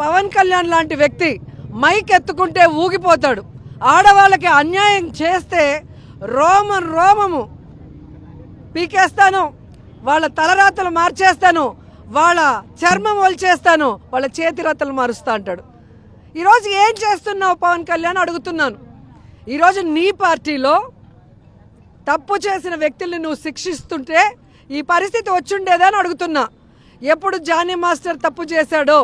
పవన్ కళ్యాణ్ లాంటి వ్యక్తి మైక్ ఎత్తుకుంటే ఊగిపోతాడు. ఆడవాళ్ళకి అన్యాయం చేస్తే రోమము పీకేస్తాను, వాళ్ళ తలరాతలు మార్చేస్తాను, వాళ్ళ చర్మం ఒలిచేస్తాను, వాళ్ళ చేతిరాతలు మారుస్తా అంటాడు. ఈరోజు ఏం చేస్తున్నావు పవన్ కళ్యాణ్ అడుగుతున్నాను. ఈరోజు నీ పార్టీలో తప్పు చేసిన వ్యక్తుల్ని నువ్వు శిక్షిస్తుంటే ఈ పరిస్థితి వచ్చుండేదా అని అడుగుతున్నా. ఎప్పుడు జానీ మాస్టర్ తప్పు చేశాడో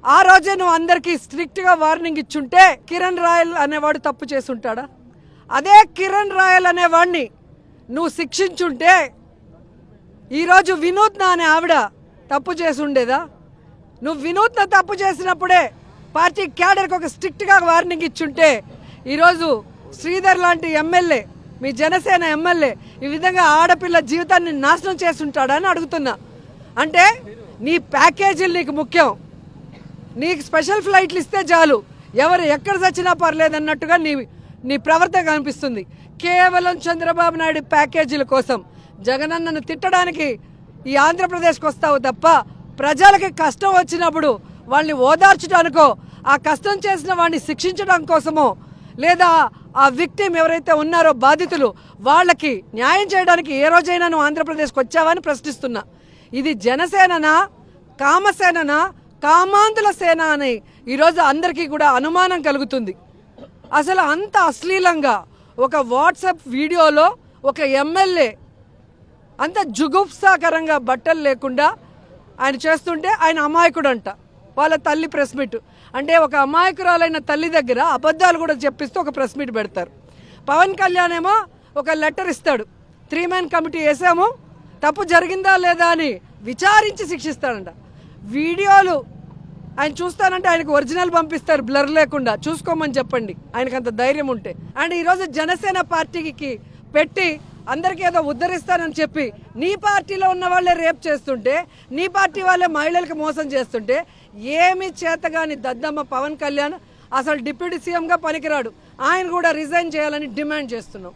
ఆ రోజే నువ్వు అందరికీ స్ట్రిక్ట్గా వార్నింగ్ ఇచ్చుంటే కిరణ్ రాయల్ అనేవాడు తప్పు చేసుంటాడా? అదే కిరణ్ రాయల్ అనేవాడిని నువ్వు శిక్షించుంటే ఈరోజు వినూత్న అనే ఆవిడ తప్పు చేసి ఉండేదా? నువ్వు వినూత్న తప్పు చేసినప్పుడే పార్టీ క్యాడర్కి ఒక స్ట్రిక్ట్గా వార్నింగ్ ఇచ్చుంటే ఈరోజు శ్రీధర్ లాంటి ఎమ్మెల్యే, మీ జనసేన ఎమ్మెల్యే ఈ విధంగా ఆడపిల్ల జీవితాన్ని నాశనం చేస్తుంటాడని అడుగుతున్నా. అంటే నీ ప్యాకేజీలు నీకు ముఖ్యం, నీకు స్పెషల్ ఫ్లైట్లు ఇస్తే చాలు, ఎవరు ఎక్కడ చచ్చినా పర్లేదు అన్నట్టుగా నీ ప్రవర్తన కనిపిస్తుంది. కేవలం చంద్రబాబు నాయుడు ప్యాకేజీల కోసం జగనన్నను తిట్టడానికి ఈ ఆంధ్రప్రదేశ్కి వస్తావు తప్ప ప్రజలకి కష్టం వచ్చినప్పుడు వాళ్ళని ఓదార్చడానికో, ఆ కష్టం చేసిన వాడిని శిక్షించడం కోసమో, లేదా ఆ విక్టిమ్ ఎవరైతే ఉన్నారో బాధితులు వాళ్ళకి న్యాయం చేయడానికి ఏ రోజైనా నువ్వు ఆంధ్రప్రదేశ్కి వచ్చావని ప్రశ్నిస్తున్నా. ఇది జనసేననా, కామసేననా, కామాంధుల సేన అని ఈరోజు అందరికీ కూడా అనుమానం కలుగుతుంది. అసలు అంత అశ్లీలంగా ఒక వాట్సాప్ వీడియోలో ఒక ఎమ్మెల్యే అంత జుగుప్సాకరంగా బట్టలు లేకుండా ఆయన చేస్తుంటే ఆయన అమాయకుడు అంట. వాళ్ళ తల్లి ప్రెస్ మీట్ అంటే ఒక అమాయకురాలైన తల్లి దగ్గర అబద్ధాలు కూడా చెప్పిస్తూ ఒక ప్రెస్ మీట్ పెడతారు. పవన్ కళ్యాణ్ ఏమో ఒక లెటర్ ఇస్తాడు, 3 man కమిటీ వేసాము, తప్పు జరిగిందా లేదా అని విచారించి శిక్షిస్తాడంట. వీడియోలు ఆయన చూస్తానంటే ఆయనకు ఒరిజినల్ పంపిస్తారు బ్లర్ లేకుండా, చూసుకోమని చెప్పండి ఆయనకు అంత ధైర్యం ఉంటే. అండ్ ఈరోజు జనసేన పార్టీకి పెట్టి అందరికీ ఏదో ఉద్ధరిస్తానని చెప్పి నీ పార్టీలో ఉన్న వాళ్ళే రేప్ చేస్తుంటే, నీ పార్టీ వాళ్ళే మహిళలకు మోసం చేస్తుంటే ఏమి చేతగాని దద్దమ్మ పవన్ కళ్యాణ్ అసలు డిప్యూటీ సీఎంగా పనికిరాడు. ఆయన కూడా రిజైన్ చేయాలని డిమాండ్ చేస్తున్నాం.